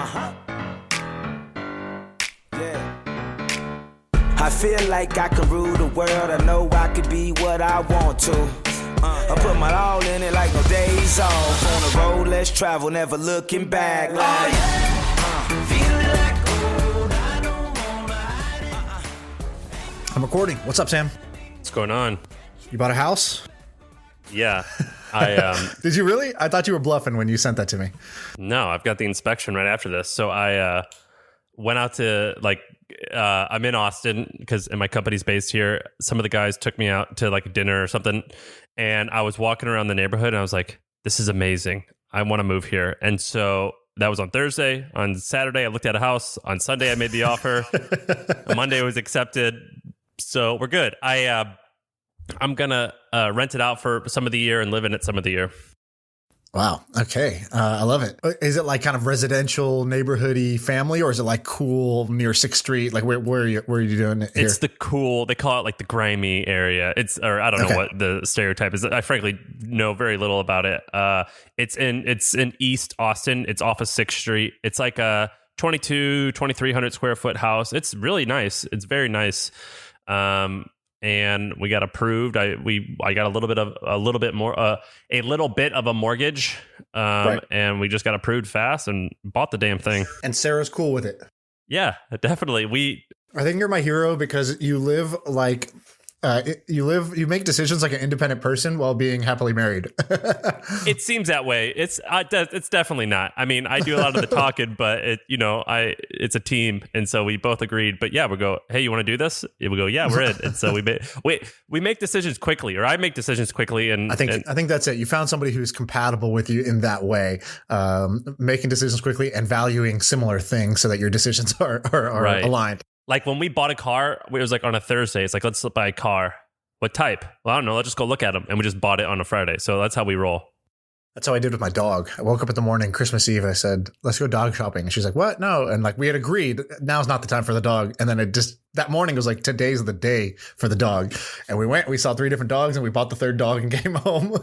Uh-huh. Yeah. I feel like I can rule the world. I know I could be what I want to. I put my all in it like no days off. On the road, let's travel, never looking back. Like, oh yeah, feeling like gold. I don't wanna hide it. I'm recording. What's up, Sam? What's going on? You bought a house? Yeah, I Did you really? I thought you were bluffing when you sent that to me. no, I've got the inspection right after this. So I went out to I'm in Austin because my company's based here. Some of the guys took me out to like dinner or something, and I was walking around the neighborhood and I was like, "This is amazing. I want to move here." And so that was on Thursday. On Saturday, I looked at a house. On Sunday, I made the offer. On Monday, it was accepted. So we're good. I'm gonna rent it out for some of the year and live in it some of the year. Wow. Okay. I love it. Is it like kind of residential, neighborhoody family, or is it like cool near 6th Street? Like where are you doing it here? It's the cool, they call it like the grimy area. I don't know what the stereotype is. I frankly know very little about it. It's in East Austin. It's off of 6th Street. It's like a 2,300 square foot house. It's really nice. It's very nice. And we got approved. I got a little bit of a mortgage, Right. and we just got approved fast and bought the damn thing. And Sarah's cool with it. Yeah, definitely. I think you're my hero because you live like you make decisions like an independent person while being happily married. It seems that way. It's definitely not. I mean, I do a lot of the talking, but it's a team, and so we both agreed. But yeah, we go, hey, you want to do this? And we go, yeah, we're in. And so we make decisions quickly, or I make decisions quickly. And I think that's it. You found somebody who's compatible with you in that way, making decisions quickly and valuing similar things so that your decisions are Right. aligned. Like when we bought a car, it was like on a Thursday. It's like, let's buy a car. What type? Well, I don't know. Let's just go look at them. And we just bought it on a Friday. So that's how we roll. That's how I did with my dog. I woke up in the morning, Christmas Eve. I said, let's go dog shopping. And she's like, what? No. And like we had agreed, now's not the time for the dog. And then that morning was like, today's the day for the dog. And we saw 3 different dogs and we bought the 3rd dog and came home.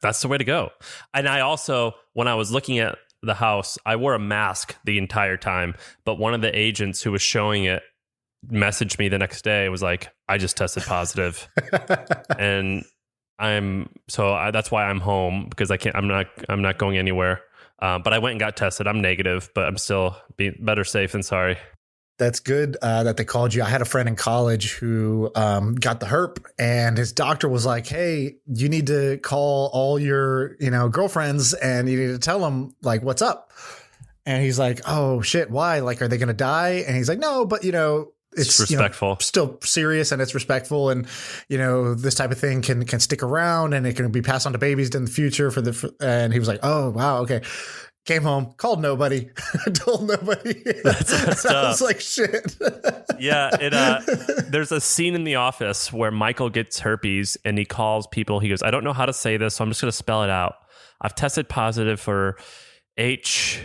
That's the way to go. And I also, when I was looking at the house, I wore a mask the entire time. But one of the agents who was showing it messaged me the next day, was like, I just tested positive. And that's why I'm home, because I'm not going anywhere. But I went and got tested. I'm negative, but I'm still better safe than sorry. That's good that they called you. I had a friend in college who got the herp, and his doctor was like, hey, you need to call all your girlfriends and you need to tell them like what's up. And he's like, oh shit, why? Like, are they going to die? And he's like, no, but it's respectful, still serious, and it's respectful, and this type of thing can stick around, and it can be passed on to babies in the future and he was like, oh wow, okay. Came home, called nobody, told nobody. That's I was like, shit. Yeah, there's a scene in The Office where Michael gets herpes and he calls people. He goes, I don't know how to say this, so I'm just going to spell it out. I've tested positive for HIRP.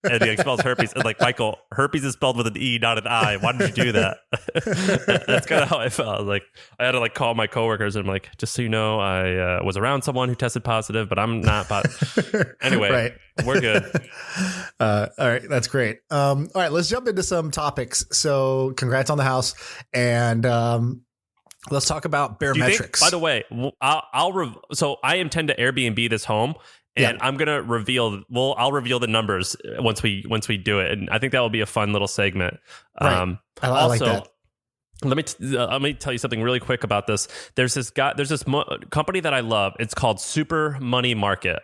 And he spells herpes. And like, Michael, herpes is spelled with an E, not an I. Why did you do that? That's kind of how I felt. Like, I had to like call my coworkers and I'm like, just so you know, I was around someone who tested positive, but I'm not positive. Anyway, right. We're good. All right. That's great. All right. Let's jump into some topics. So congrats on the house. And let's talk about barometrics. By the way, so I intend to Airbnb this home. And I'm gonna I'll reveal the numbers once we do it, and I think that will be a fun little segment. Right. I like that. Let me tell you something really quick about this. There's this company that I love. It's called Super Money Market.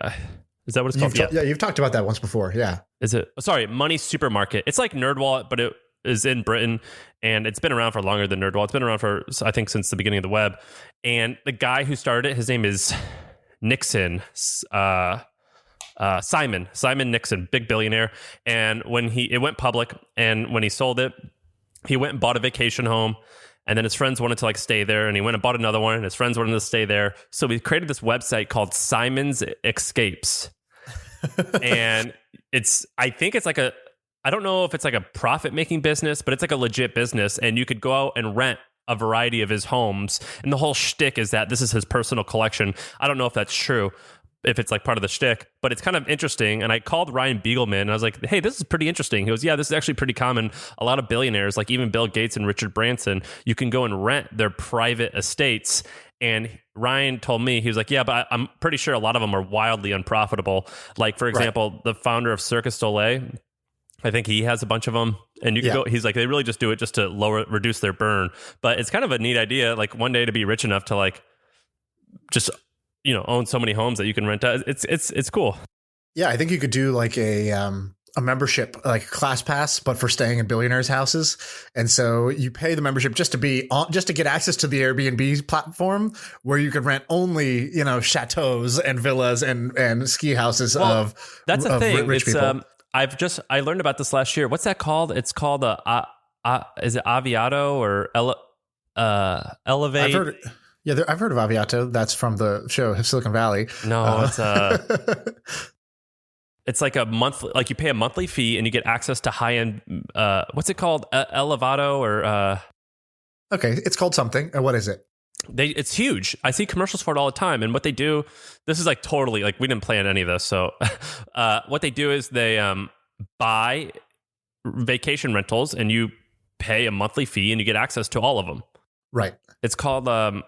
Is that what it's called? Yeah, you've talked about that once before. Yeah. Is it? Sorry, Money Supermarket. It's like NerdWallet, but it is in Britain, and it's been around for longer than NerdWallet. It's been around for, I think, since the beginning of the web. And the guy who started it, his name is Nixon, Simon Nixon, big billionaire. And when it went public, and when he sold it, he went and bought a vacation home, and then his friends wanted to like stay there, and he went and bought another one, and his friends wanted to stay there. So we created this website called Simon's Escapes. And I think it's like I don't know if it's like a profit making business, but it's like a legit business, and you could go out and rent a variety of his homes, and the whole shtick is that this is his personal collection. I don't know if that's true. if it's like part of the shtick, but it's kind of interesting. And I called Ryan Beagleman and I was like, hey, this is pretty interesting. He goes, yeah, this is actually pretty common. A lot of billionaires, like even Bill Gates and Richard Branson, you can go and rent their private estates. And Ryan told me, he was like, yeah, but I'm pretty sure a lot of them are wildly unprofitable. Like, for example, the founder of Circus du Soleil, I think he has a bunch of them, and you can go, he's like, they really just do it just to reduce their burn. But it's kind of a neat idea, like one day to be rich enough to like just, own so many homes that you can rent out. It's cool. Yeah, I think you could do like a membership, like Class Pass, but for staying in billionaires' houses. And so you pay the membership just to get access to the Airbnb platform, where you can rent only, chateaus and villas and ski houses of that's a thing. Rich people. I learned about this last year. What's that called? It's called is it Aviato or Elevate? I've heard of Aviato. That's from the show Silicon Valley. No, it's like a monthly, like you pay a monthly fee and you get access to high end. What's it called? Elevado or? Okay, it's called something. What is it? It's huge. I see commercials for it all the time. And what they do, this is like totally like we didn't plan any of this. So what they do is they buy vacation rentals and you pay a monthly fee and you get access to all of them. Right. It's called, I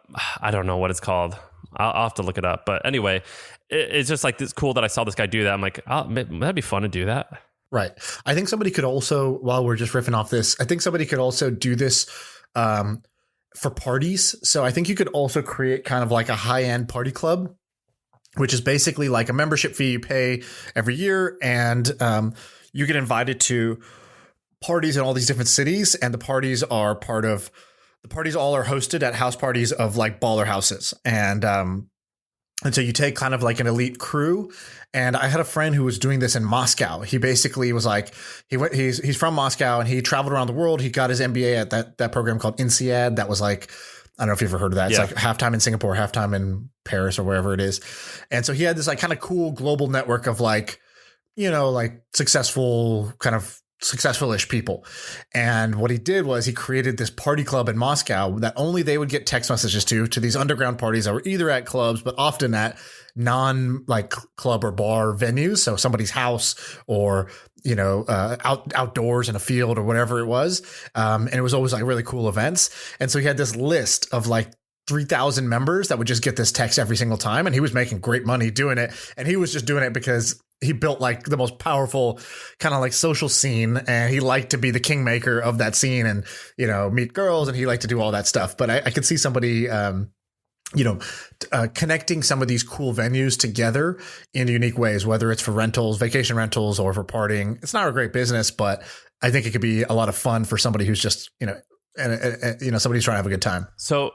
don't know what it's called. I'll have to look it up. But anyway, it's just like, it's cool that I saw this guy do that. I'm like, oh, that'd be fun to do that. Right. I think somebody could also, while we're just riffing off this, I think somebody could also do this for parties. So I think you could also create kind of like a high-end party club, which is basically like a membership fee you pay every year. And you get invited to parties in all these different cities. And the parties all are hosted at house parties of like baller houses. And so you take kind of like an elite crew. And I had a friend who was doing this in Moscow. He basically was like, he's from Moscow and he traveled around the world. He got his MBA at that program called INSEAD. That was like, I don't know if you've ever heard of that. It's like halftime in Singapore, halftime in Paris or wherever it is. And so he had this like kind of cool global network of like, like successful-ish people. And what he did was he created this party club in Moscow that only they would get text messages to these underground parties that were either at clubs, but often at non like club or bar venues. So somebody's house or, outdoors in a field or whatever it was. And it was always like really cool events. And so he had this list of like 3,000 members that would just get this text every single time. And he was making great money doing it. And he was just doing it because he built like the most powerful kind of like social scene, and he liked to be the kingmaker of that scene and, meet girls, and he liked to do all that stuff. But I could see somebody, connecting some of these cool venues together in unique ways, whether it's for rentals, vacation rentals, or for partying. It's not a great business, but I think it could be a lot of fun for somebody who's just, somebody's trying to have a good time. So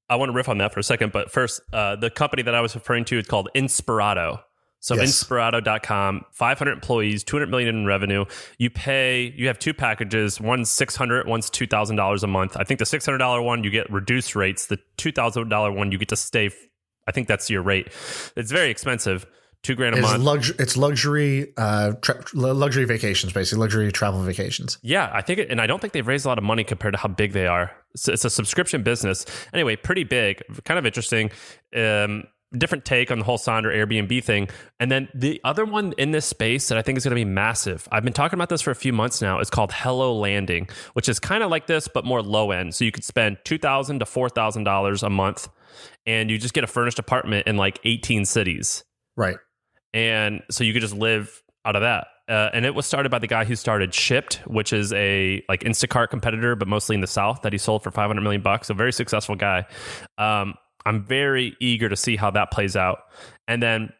I want to riff on that for a second, but first, the company that I was referring to is called Inspirato. So Inspirato.com, 500 employees, 200 million in revenue. You have two packages. One's $600, one's $2,000 a month. I think the $600 one, you get reduced rates. The $2,000 one, you get to stay. I think that's your rate. It's very expensive. $2,000 a month. It's luxury vacations, basically luxury travel vacations. Yeah, I think and I don't think they've raised a lot of money compared to how big they are. So it's a subscription business. Anyway, pretty big, kind of interesting. Different take on the whole Sonder Airbnb thing. And then the other one in this space that I think is going to be massive, I've been talking about this for a few months now, is called Hello Landing, which is kind of like this, but more low end. So you could spend $2,000 to $4,000 a month and you just get a furnished apartment in like 18 cities. Right. And so you could just live out of that. And it was started by the guy who started Shipt, which is a like Instacart competitor, but mostly in the South, that he sold for $500 million. A very successful guy. I'm very eager to see how that plays out. And then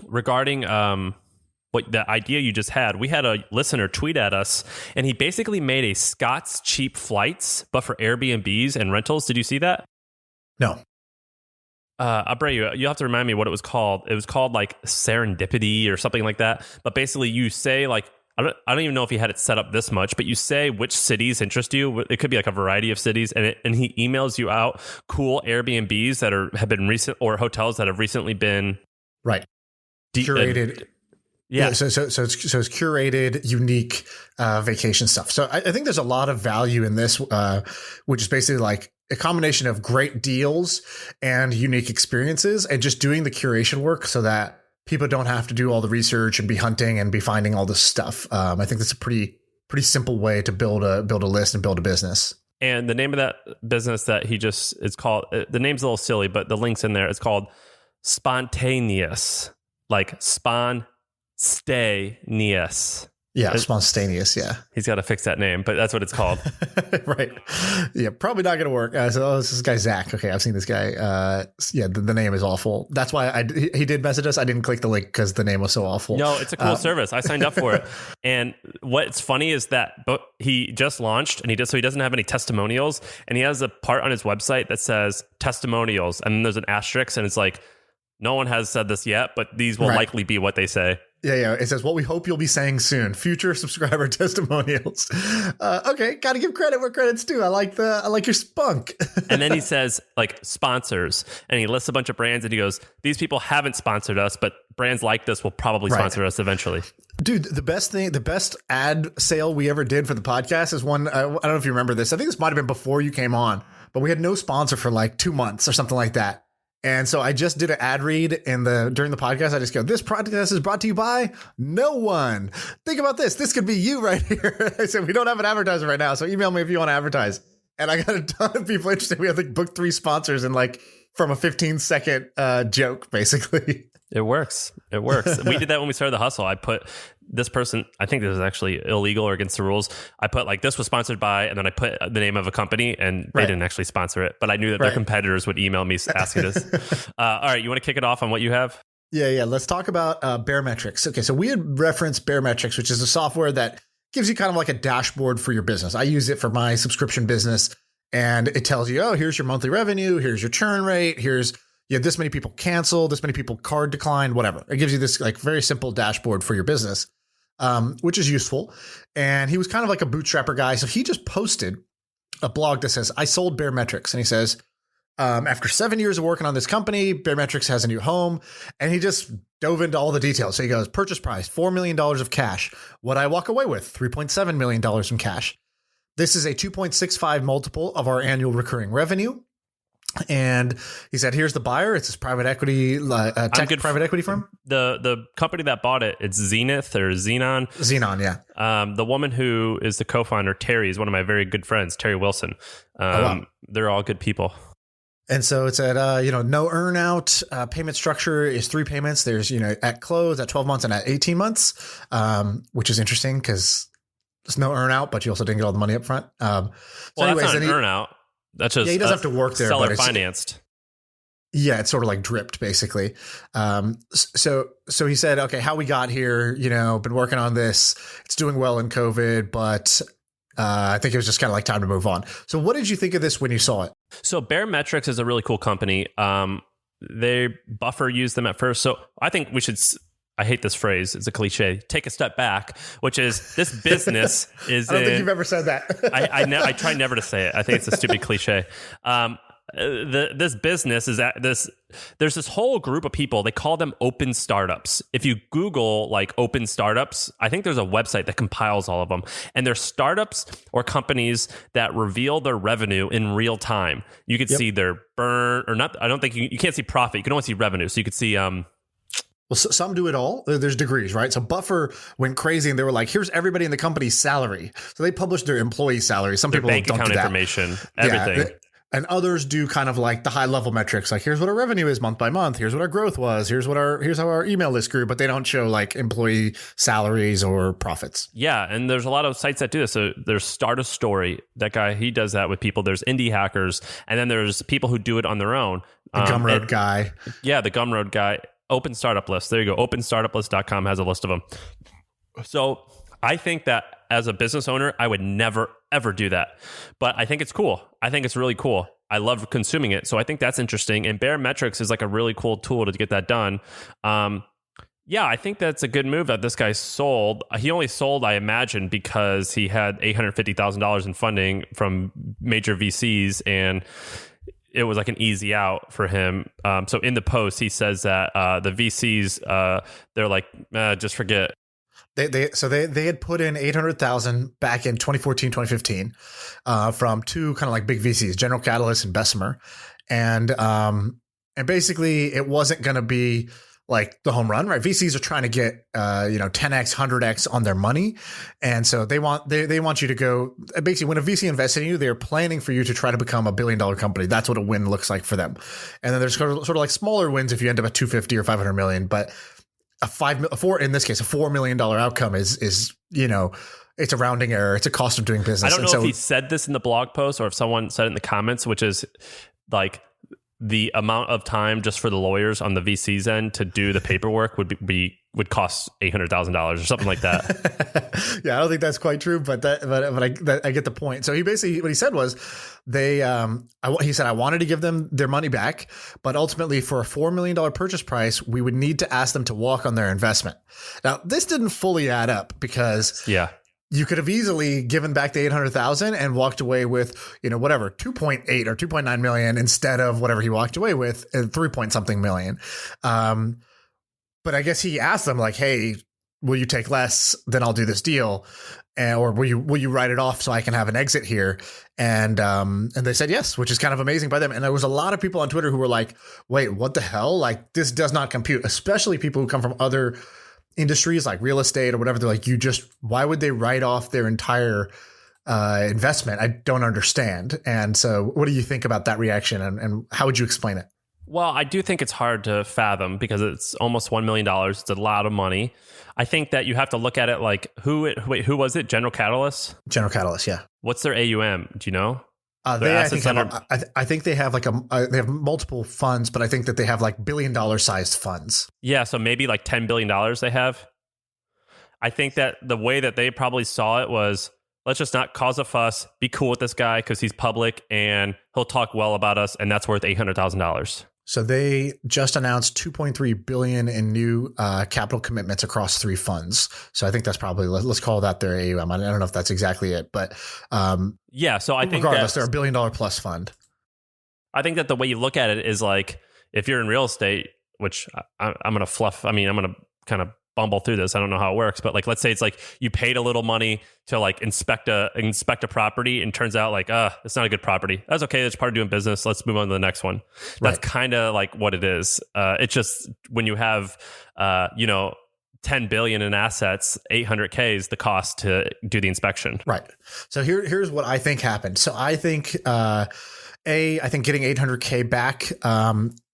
regarding what the idea you just had, we had a listener tweet at us, and he basically made a Scott's Cheap Flights, but for Airbnbs and rentals. Did you see that? No. Abreu, you'll have to remind me what it was called. It was called like Serendipity or something like that. But basically you say like, I don't even know if he had it set up this much, but you say which cities interest you. It could be like a variety of cities, and he emails you out cool Airbnbs that have been recent, or hotels that have recently been curated. Yeah. So it's curated, unique vacation stuff. So I think there's a lot of value in this, which is basically like a combination of great deals and unique experiences, and just doing the curation work so that people don't have to do all the research and be hunting and be finding all this stuff. I think that's a pretty simple way to build a list and build a business. And the name of that business that it's called, the name's a little silly, but the link's in there. It's called Spontaneous, like Stay-neous. Yeah, spontaneous. Yeah, he's got to fix that name, but that's what it's called. Right. Yeah, probably not going to work. This is guy Zach. Okay, I've seen this guy. The name is awful. That's why he did message us. I didn't click the link because the name was so awful. No, it's a cool service. I signed up for it. And what's funny is that he just launched, and he doesn't have any testimonials, and he has a part on his website that says testimonials, and then there's an asterisk, and it's like, no one has said this yet, but these will likely be what they say. Yeah. It says, what we hope you'll be saying soon. Future subscriber testimonials. Okay, got to give credit where credit's due. I like your spunk. And then he says like sponsors, and he lists a bunch of brands, and he goes, these people haven't sponsored us, but brands like this will probably sponsor us eventually. Dude, the best ad sale we ever did for the podcast is one. I don't know if you remember this. I think this might have been before you came on, but we had no sponsor for like 2 months or something like that. And so I just did an ad read during the podcast. I just go, this podcast is brought to you by no one. Think about this. This could be you right here. I said, we don't have an advertiser right now, so email me if you want to advertise. And I got a ton of people interested. We have like booked 3 sponsors and like from a 15-second joke, basically. It works. We did that when we started The Hustle. I put this person, I think this is actually illegal or against the rules. I put like, this was sponsored by, and then I put the name of a company, and they didn't actually sponsor it, but I knew that their competitors would email me asking this. All right, you want to kick it off on what you have? Yeah. Let's talk about Baremetrics. Okay, so we had referenced Baremetrics, which is a software that gives you kind of like a dashboard for your business. I use it for my subscription business, and it tells you, oh, here's your monthly revenue, here's your churn rate, here's this many people canceled, this many people card declined, whatever. It gives you this like very simple dashboard for your business, which is useful. And he was kind of like a bootstrapper guy. So he just posted a blog that says, I sold Baremetrics. And he says, after 7 years of working on this company, Baremetrics has a new home. And he just dove into all the details. So he goes, purchase price, $4 million of cash. What I walk away with, $3.7 million in cash. This is a 2.65 multiple of our annual recurring revenue. And he said, here's the buyer. It's this private equity, private equity firm. The company that bought it, it's Zenith or Xenon. Xenon, yeah. The woman who is the co-founder, Terry, is one of my very good friends, Terry Wilson. Wow. They're all good people. And so it's at, no earnout. Payment structure is 3 payments. There's, at close, at 12 months, and at 18 months, which is interesting because there's no earnout, but you also didn't get all the money up front. That's not an earnout. That's just he doesn't have to work there. Seller financed. Yeah, it's sort of like dripped, basically. So he said, okay, how we got here, been working on this. It's doing well in COVID, but I think it was just kind of like time to move on. So what did you think of this when you saw it? So Baremetrics is a really cool company. Buffer used them at first. So I think we should... I hate this phrase. It's a cliche. Take a step back, which is this business is. I don't think you've ever said that. I try never to say it. I think it's a stupid cliche. This business is at this. There's this whole group of people. They call them open startups. If you Google like open startups, I think there's a website that compiles all of them. And they're startups or companies that reveal their revenue in real time. You could see their burn or not. I don't think you can't see profit. You can only see revenue. So you could see. Well, some do it all. There's degrees, right? So Buffer went crazy and they were like, here's everybody in the company's salary. So they published their employee salary. Some people bank don't account do that. Information, everything. Yeah, and others do kind of like the high level metrics. Like here's what our revenue is month by month. Here's what our growth was. Here's how our email list grew, but they don't show like employee salaries or profits. Yeah. And there's a lot of sites that do this. So there's Start a Story. That guy, he does that with people. There's Indie Hackers. And then there's people who do it on their own. The Gumroad guy. Yeah. The Gumroad guy. Open Startup List. There you go. OpenStartupList.com has a list of them. So I think that as a business owner, I would never, ever do that. But I think it's cool. I think it's really cool. I love consuming it. So I think that's interesting. And Baremetrics is like a really cool tool to get that done. Yeah, I think that's a good move that this guy sold. He only sold, I imagine, because he had $850,000 in funding from major VCs, and it was like an easy out for him. So in the post, he says that the VCs, they're like, just forget. They had put in 800,000 back in 2014, 2015, from two kind of like big VCs, General Catalyst and Bessemer. And basically it wasn't going to be like the home run, right? VCs are trying to get 10x, 100x on their money. And so they want you to go, basically when a VC invests in you, they're planning for you to try to become $1 billion company. That's what a win looks like for them. And then there's sort of like smaller wins if you end up at 250 or 500 million, but in this case, a $4 million outcome is it's a rounding error. It's a cost of doing business. I don't know if he said this in the blog post or if someone said it in the comments, which is like the amount of time just for the lawyers on the VC's end to do the paperwork would cost $800,000 or something like that. Yeah, I don't think that's quite true, but I get the point. So he basically, what he said was he said, I wanted to give them their money back, but ultimately for a $4 million purchase price, we would need to ask them to walk on their investment. Now, this didn't fully add up because you could have easily given back the 800,000 and walked away with, 2.8 or 2.9 million instead of whatever he walked away with, 3 point something million. But I guess he asked them like, hey, will you take less? Then I'll do this deal. Or will you write it off so I can have an exit here? And they said yes, which is kind of amazing by them. And there was a lot of people on Twitter who were like, wait, what the hell? Like, this does not compute, especially people who come from other industries like real estate or whatever. They're like, why would they write off their entire investment? I don't understand. And so what do you think about that reaction and how would you explain it? Well, I do think it's hard to fathom because it's almost $1 million. It's a lot of money. I think that you have to look at it like who was it? General Catalyst? General Catalyst, yeah. What's their AUM? Do you know? I think they have they have multiple funds, but I think that they have like $1 billion sized funds. Yeah, so maybe like $10 billion they have. I think that the way that they probably saw it was, let's just not cause a fuss, be cool with this guy because he's public and he'll talk well about us, and that's worth $800,000. So they just announced $2.3 billion in new capital commitments across 3 funds. So I think that's probably, let's call that their AUM. I don't know if that's exactly it, but yeah. So I think regardless, they're $1 billion plus fund. I think that the way you look at it is like, if you're in real estate, which I'm going to fluff. I mean, I'm going to kind of bumble through this. I don't know how it works, but like, let's say it's like you paid a little money to like inspect a property and turns out like, it's not a good property. That's okay. That's part of doing business. Let's move on to the next one. That's kind of like what it is. It's just when you have, 10 billion in assets, 800K is the cost to do the inspection. Right. So here's what I think happened. So I think, I think getting 800K back,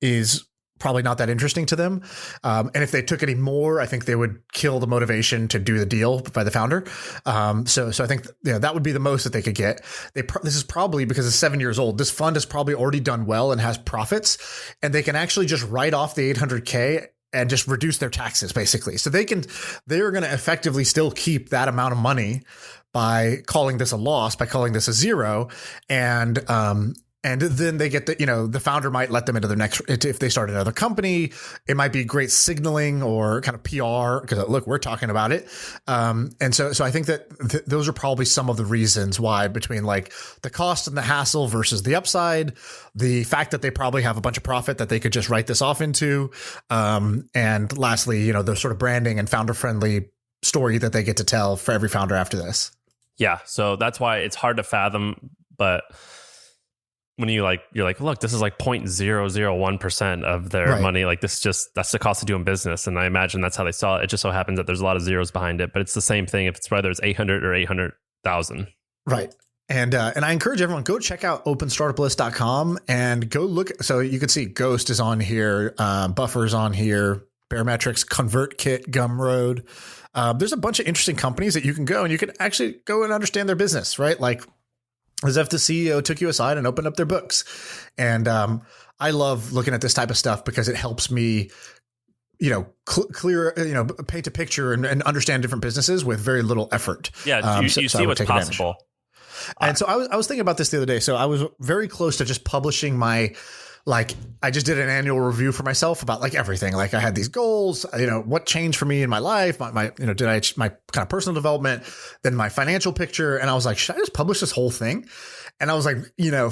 is probably not that interesting to them. And if they took any more, I think they would kill the motivation to do the deal by the founder. So I think that would be the most that they could get. This is probably because it's 7 years old. This fund has probably already done well and has profits, and they can actually just write off the 800K and just reduce their taxes basically. So they're going to effectively still keep that amount of money by calling this a loss, by calling this a zero. And then they get the founder might let them into their next, if they start another company, it might be great signaling or kind of PR because look, we're talking about it. And so I think that those are probably some of the reasons why, between like the cost and the hassle versus the upside, the fact that they probably have a bunch of profit that they could just write this off into. And lastly, the sort of branding and founder friendly story that they get to tell for every founder after this. Yeah. So that's why it's hard to fathom, but when you're like, look, this is like 0.001% of their money. Like that's the cost of doing business. And I imagine that's how they saw it. It just so happens that there's a lot of zeros behind it, but it's the same thing if it's whether it's 800 or 800,000. Right. And I encourage everyone, go check out openstartuplist.com and go look. So you can see Ghost is on here. Buffer's on here, Barometrics, ConvertKit, Gumroad. There's a bunch of interesting companies that you can go and you can actually go and understand their business, right? Like, as if the CEO took you aside and opened up their books. And I love looking at this type of stuff because it helps me, clear, paint a picture and understand different businesses with very little effort. Yeah, you see what's possible. And so I was thinking about this the other day. So I was very close to just publishing I just did an annual review for myself about like everything. Like I had these goals, what changed for me in my life, my kind of personal development, then my financial picture. And I was like, should I just publish this whole thing? And I was like,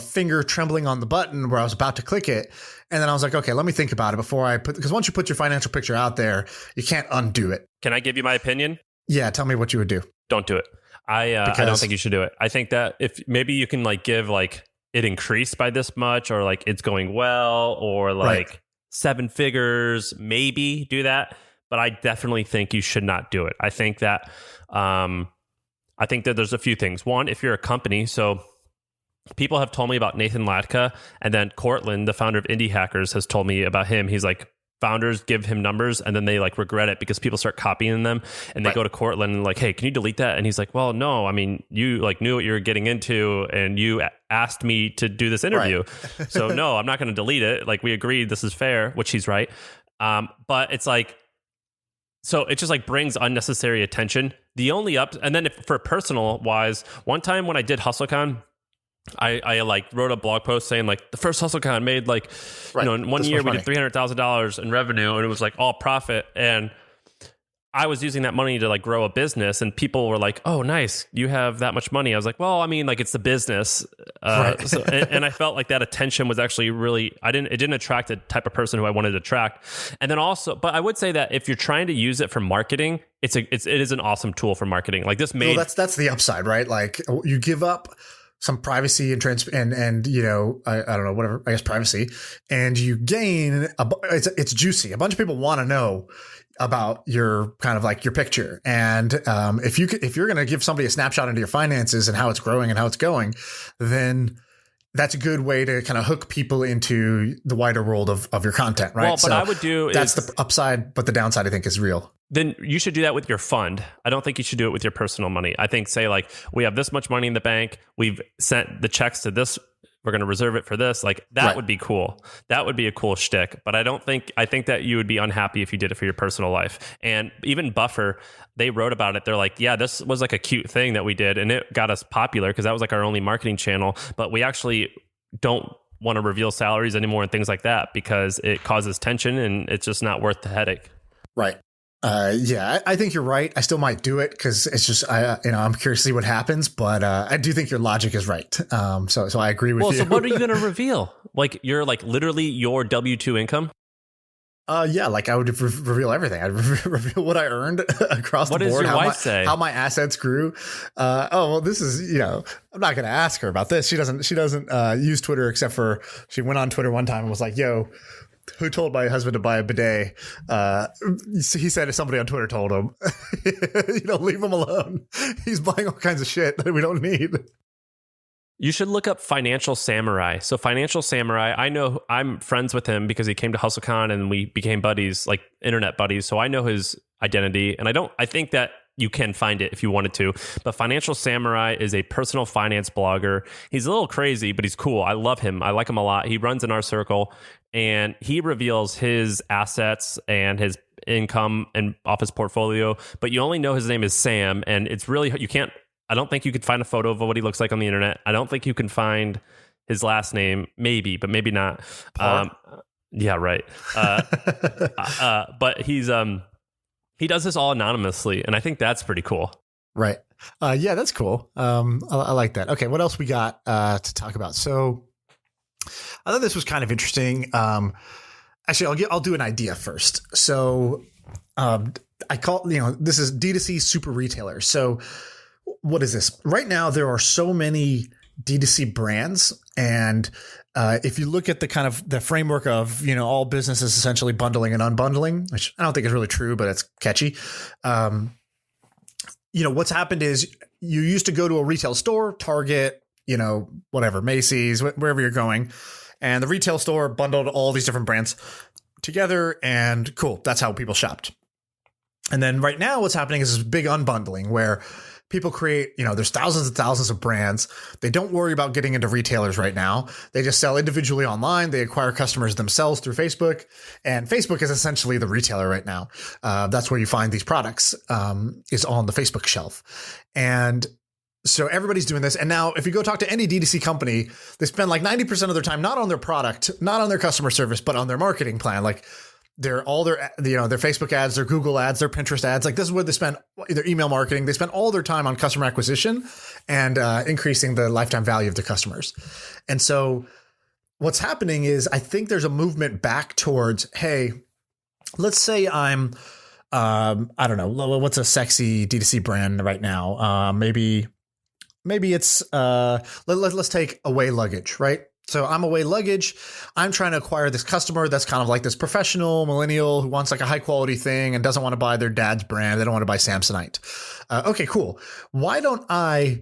finger trembling on the button where I was about to click it. And then I was like, okay, let me think about it before because once you put your financial picture out there, you can't undo it. Can I give you my opinion? Yeah. Tell me what you would do. Don't do it. I don't think you should do it. I think that if maybe you can like give like it increased by this much, or like it's going well, or like 7 figures, maybe do that. But I definitely think you should not do it. I think that there's a few things. One, if you're a company, so people have told me about Nathan Latka, and then Cortland, the founder of Indie Hackers, has told me about him. He's like, founders give him numbers and then they like regret it because people start copying them, and they go to Cortland and like, hey, can you delete that? And he's like, well, no, I mean, you like knew what you were getting into and you asked me to do this interview. So no, I'm not going to delete it. Like, we agreed this is fair, which he's right. But it's like, so it just like brings unnecessary attention. The only and then if for personal wise, one time when I did HustleCon, I like wrote a blog post saying like the first HustleCon made like, in 1 year we did $300,000 in revenue, and it was like all profit. And I was using that money to like grow a business, and people were like, oh, nice, you have that much money. I was like, well, I mean, like it's the business. So, and I felt like that attention was actually really, it didn't attract the type of person who I wanted to attract. And then also, but I would say that if you're trying to use it for marketing, it is an awesome tool for marketing. Like this made, that's the upside, right? Like you give up some privacy and and I don't know, whatever, I guess privacy, and you gain it's juicy. A bunch of people want to know about your kind of like your picture. And if you're going to give somebody a snapshot into your finances and how it's growing and how it's going, then that's a good way to kind of hook people into the wider world of your content, right? Well, but I would do that's the upside, but the downside I think is real. Then you should do that with your fund. I don't think you should do it with your personal money. I think say like, we have this much money in the bank. We've sent the checks to this. We're going to reserve it for this. Like that would be cool. That would be a cool shtick. But I think that you would be unhappy if you did it for your personal life. And even Buffer, they wrote about it. They're like, yeah, this was like a cute thing that we did, and it got us popular because that was like our only marketing channel. But we actually don't want to reveal salaries anymore and things like that because it causes tension and it's just not worth the headache. Right. Yeah, I think you're right. I still might do it because it's just, I'm curious to see what happens, but I do think your logic is right. So I agree with you. So what are you going to reveal? Like you're like literally your W-2 income? Yeah, like I would reveal everything. I'd reveal what I earned across the board. What does your wife say? How my assets grew. Well, this is, I'm not going to ask her about this. She doesn't use Twitter except for she went on Twitter one time and was like, yo, who told my husband to buy a bidet? He said if somebody on Twitter told him, leave him alone. He's buying all kinds of shit that we don't need. You should look up Financial Samurai. So Financial Samurai, I know I'm friends with him because he came to HustleCon and we became buddies, like internet buddies. So I know his identity, and I think that you can find it if you wanted to. But Financial Samurai is a personal finance blogger. He's a little crazy, but he's cool. I love him. I like him a lot. He runs in our circle, and he reveals his assets and his income and off his portfolio. But you only know his name is Sam, and it's really, I don't think you could find a photo of what he looks like on the internet. I don't think you can find his last name, maybe, but maybe not. Yeah, right. But he does this all anonymously, and I think that's pretty cool. Right. Yeah, that's cool. I like that. Okay, what else we got to talk about? So I thought this was kind of interesting. Actually, I'll do an idea first. So I call, this is D2C super retailer. So what is this? Right now, there are so many D2C brands, and if you look at the kind of the framework of, all businesses essentially bundling and unbundling, which I don't think is really true, but it's catchy. What's happened is you used to go to a retail store, Target, whatever, Macy's, wherever you're going, and the retail store bundled all these different brands together, and cool. That's how people shopped. And then right now what's happening is this big unbundling where people create, there's thousands and thousands of brands. They don't worry about getting into retailers right now. They just sell individually online. They acquire customers themselves through Facebook, and Facebook is essentially the retailer right now. That's where you find these products, is on the Facebook shelf. And so everybody's doing this. And now if you go talk to any D2C company, they spend like 90% of their time, not on their product, not on their customer service, but on their marketing plan. Like their Facebook ads, their Google ads, their Pinterest ads. Like this is where they spend their email marketing. They spend all their time on customer acquisition and increasing the lifetime value of their customers. And so what's happening is I think there's a movement back towards, hey, let's say I'm I don't know, what's a sexy D2C brand right now? Maybe it's let's take Away Luggage, right? So I'm Away Luggage. I'm trying to acquire this customer that's kind of like this professional millennial who wants like a high quality thing and doesn't want to buy their dad's brand. They don't want to buy Samsonite. Okay, cool. Why don't I,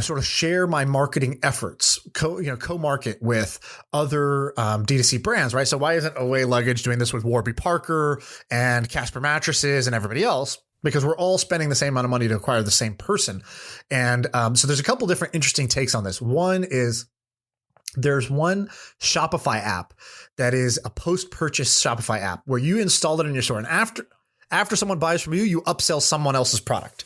sort of share my marketing efforts, co-market with other D2C brands, right? So why isn't Away Luggage doing this with Warby Parker and Casper Mattresses and everybody else? Because we're all spending the same amount of money to acquire the same person. And so there's a couple different interesting takes on this. One is there's one Shopify app that is a post-purchase Shopify app where you install it in your store. And after someone buys from you, you upsell someone else's product.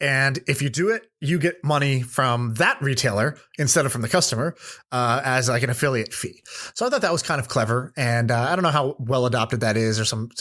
And if you do it, you get money from that retailer instead of from the customer as like an affiliate fee. So I thought that was kind of clever. And I don't know how well adopted that is, or some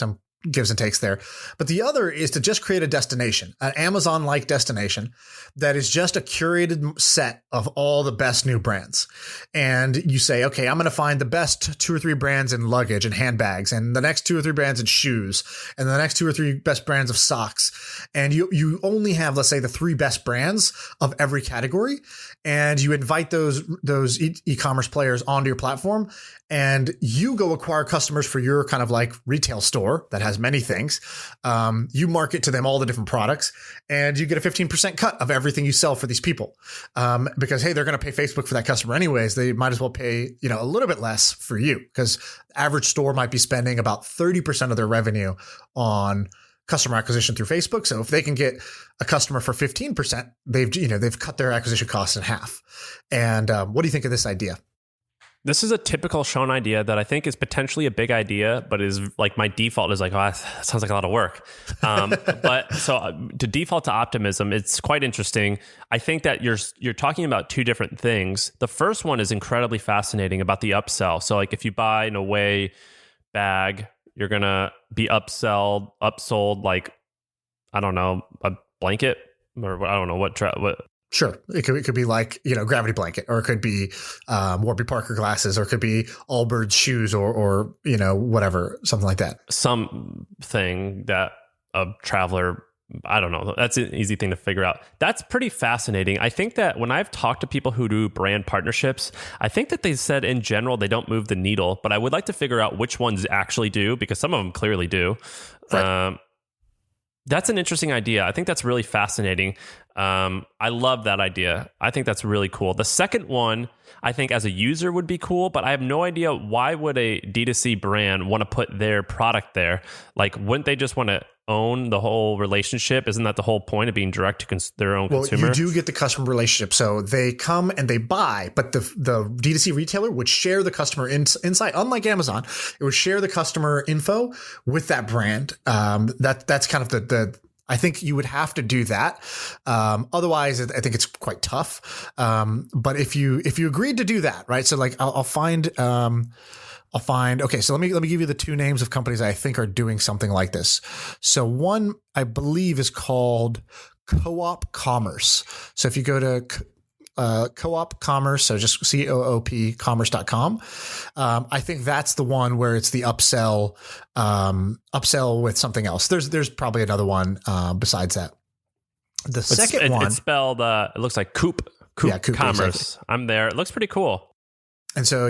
gives and takes there. But the other is to just create a destination, an Amazon-like destination that is just a curated set of all the best new brands. And you say, okay, I'm going to find the best 2 or 3 brands in luggage and handbags, and the next 2 or 3 brands in shoes, and the next 2 or 3 best brands of socks. And you only have, let's say, the 3 best brands of every category. And you invite those e-commerce players onto your platform, and you go acquire customers for your kind of like retail store that has many things. You market to them all the different products, and you get a 15% cut of everything you sell for these people. Because, hey, they're going to pay Facebook for that customer anyways. They might as well pay, a little bit less for you, because average store might be spending about 30% of their revenue on customer acquisition through Facebook. So if they can get a customer for 15%, they've cut their acquisition costs in half. And what do you think of this idea? This is a typical Sean idea that I think is potentially a big idea, but is like my default is like, oh, that sounds like a lot of work. But so to default to optimism, it's quite interesting. I think that you're talking about 2 different things. The first one is incredibly fascinating about the upsell. So like if you buy an Away bag, you're going to be upsold like, I don't know, a blanket, or I don't know what. Sure. It could be like, Gravity Blanket, or it could be Warby Parker glasses, or it could be Allbirds shoes, or whatever, something like that. Something that a traveler, I don't know. That's an easy thing to figure out. That's pretty fascinating. I think that when I've talked to people who do brand partnerships, I think that they said in general they don't move the needle, but I would like to figure out which ones actually do, because some of them clearly do. Right. That's an interesting idea. I think that's really fascinating. I love that idea. I think that's really cool. The second one, I think as a user would be cool, but I have no idea why would a D2C brand want to put their product there? Like, wouldn't they just want to own the whole relationship? Isn't that the whole point of being direct to their own consumer? You do get the customer relationship. So they come and they buy, but the D2C retailer would share the customer insight. Unlike Amazon, it would share the customer info with that brand. That's kind of the I think you would have to do that. Otherwise, I think it's quite tough. But if you agreed to do that, right? So like I'll find. Okay, so let me give you the 2 names of companies I think are doing something like this. So one, I believe, is called Co-op Commerce. So if you go to Co-op Commerce, so just COOP commerce.com. I think that's the one where it's the upsell with something else. There's probably another one besides that. The second one, it's spelled. It looks like Coop Commerce. Exactly. I'm there. It looks pretty cool. And so,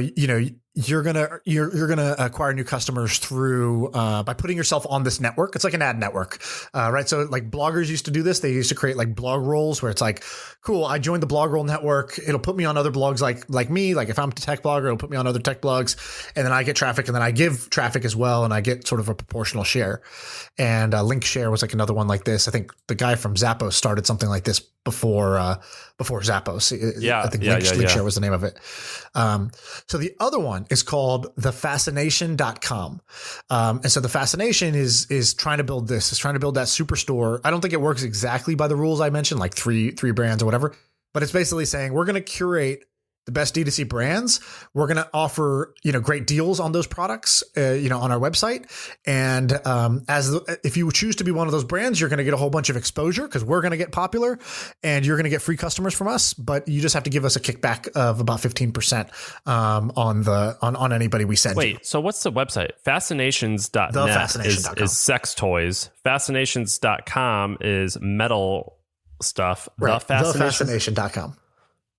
you're gonna acquire new customers through by putting yourself on this network. It's like an ad network, right? So like bloggers used to do this. They used to create like blog rolls where it's like, cool, I joined the blog roll network. It'll put me on other blogs like me. Like if I'm a tech blogger, it'll put me on other tech blogs, and then I get traffic, and then I give traffic as well, and I get sort of a proportional share. And link share was like another one like this. I think the guy from Zappos started something like this before Zappos. Yeah, I think link share was the name of it. So the other one is called thefascination.com. And so the Fascination is trying to build this. It's trying to build that superstore. I don't think it works exactly by the rules I mentioned, like three brands or whatever, but it's basically saying we're going to curate the best D2C brands, we're going to offer, great deals on those products, on our website. And if you choose to be one of those brands, you're going to get a whole bunch of exposure because we're going to get popular and you're going to get free customers from us. But you just have to give us a kickback of about 15% on anybody we send. Wait, so what's the website? Fascinations.net is sex toys. Fascinations.com is metal stuff. Right. Thefascination.com.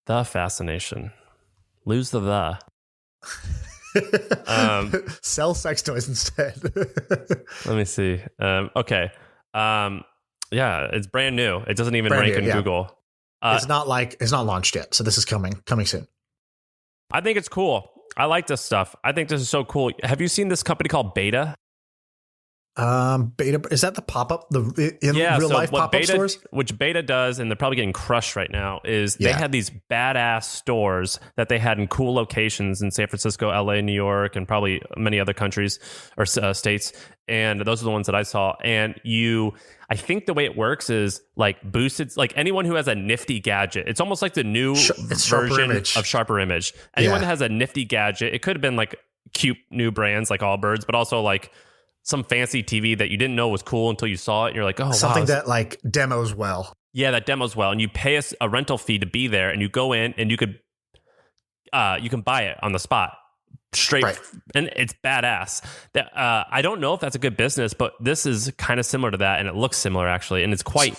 The Fascination. Lose the. Sell sex toys instead. Let me see. Okay. Yeah, it's brand new. It doesn't even rank in Google. It's not launched yet. So this is coming soon. I think it's cool. I like this stuff. I think this is so cool. Have you seen this company called Beta? Beta, is that the pop-up, real life pop-up stores? Which Beta does, and they're probably getting crushed right now, is they had these badass stores that they had in cool locations in San Francisco, LA, New York, and probably many other countries or states. And those are the ones that I saw. And I think the way it works is like boosted, like anyone who has a nifty gadget, it's almost like the new version of Sharper Image. Anyone that has a nifty gadget, it could have been like cute new brands like Allbirds, but also like some fancy TV that you didn't know was cool until you saw it. And you're like, oh, something that like demos well. Yeah, that demos well. And you pay us a rental fee to be there, and you go in and you can buy it on the spot straight. Right. And it's badass. I don't know if that's a good business, but this is kind of similar to that. And it looks similar actually. And it's quite